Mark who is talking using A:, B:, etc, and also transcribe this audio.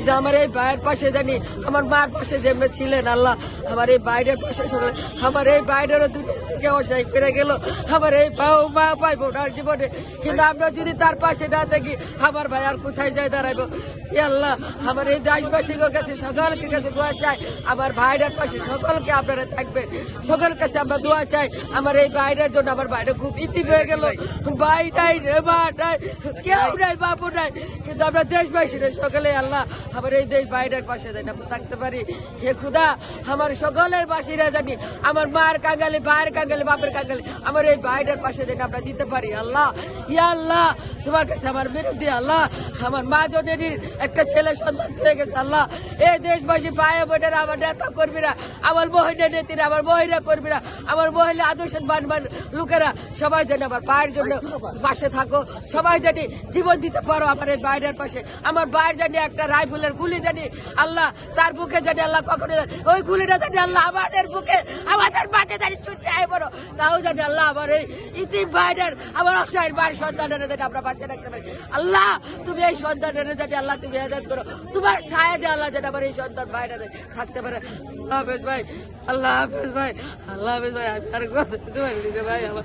A: কিন্তু আমার এই ভাইয়ের পাশে জানি আমার মার পাশে যেমনি ছিলেন আল্লাহ, আমার এই বাইরের পাশে সকলে, আমার এই বাইরেরও দুটো অসহায় করে গেল, আমার এই মা পাইবো না জীবনে। কিন্তু আমরা যদি তার পাশে না থাকি আমার ভাই আর কোথায় যায় দাঁড়াইবো? আল্লাহ, আমার এই দেশবাসীর কাছে সকলের কাছে দোয়া চাই, আমার ভাইটার পাশে সকলকে আপনারা থাকবেন, সকলের কাছে আমরা দোয়া চাই। আমার এই ভাইটার জন্য আমার ভাইটা খুব ইতি হয়ে গেল, ভাই নাই রে, মা নাই, কেউ নাই, বাবু নাই, কিন্তু আমরা দেশবাসী সকলে আল্লাহ আমার এই দেশ ভাইটার পাশে যেন আমরা থাকতে পারি। হে খুদা, আমার সকলের বাসীরা জানি আমার মার কাঙ্গালি, ভাইয়ের কাঙ্গালি, বাপের কাঙ্গালি আমার এই ভাইটার পাশে যেন আমরা দিতে পারি। আল্লাহ, ইয়া আল্লাহ, তোমার কাছে আমার বিরুদ্ধে আল্লাহ, আমার মা জনেরই একটা ছেলে সন্তান হয়ে গেছে আল্লাহ, এই দেশবাসী ভাই বোনেরা, আমার নেতা কর্মীরা, আমার মহিলা নেত্রীরা, আমার মহিলা কর্মীরা, আমার মহিলা আদর্শবান লোকেরা সবাই যেন আমার ভাইয়ের জন্য পাশে থাকো, সবাই জানি জীবন দিতে পারো আমার এই ভাইয়ের পাশে। আমার ভাইয়ের জানি একটা রাইফেলের গুলি জানি আল্লাহ তার বুকে জানি আল্লাহ কখনো ওই গুলিটা জানি আল্লাহ আমাদের বুকে আমাদের মাঝে জানি ছুটতে আয় বড়, তাও জানি আল্লাহ আমার এই ইতিম ভাইয়ের, আমার অসহায় বাড়ির সন্তানেরা জানি আমরা বাঁচিয়ে রাখতে পারি। আল্লাহ, তুমি এই সন্তানেরা জানি আল্লাহ তুমি হেদায়েত করো, তোমার ছায়া দিয়ে আল্লাহ যেন আমার এই সন্তান ভাইরা থাকতে পারে। আল্লাহ হাফেজ ভাই, আল্লাহ হাফেজ ভাই, আল্লাহ হাফেজ ভাই। আমি আর কথা দিতে পারিনি ভাই, আমার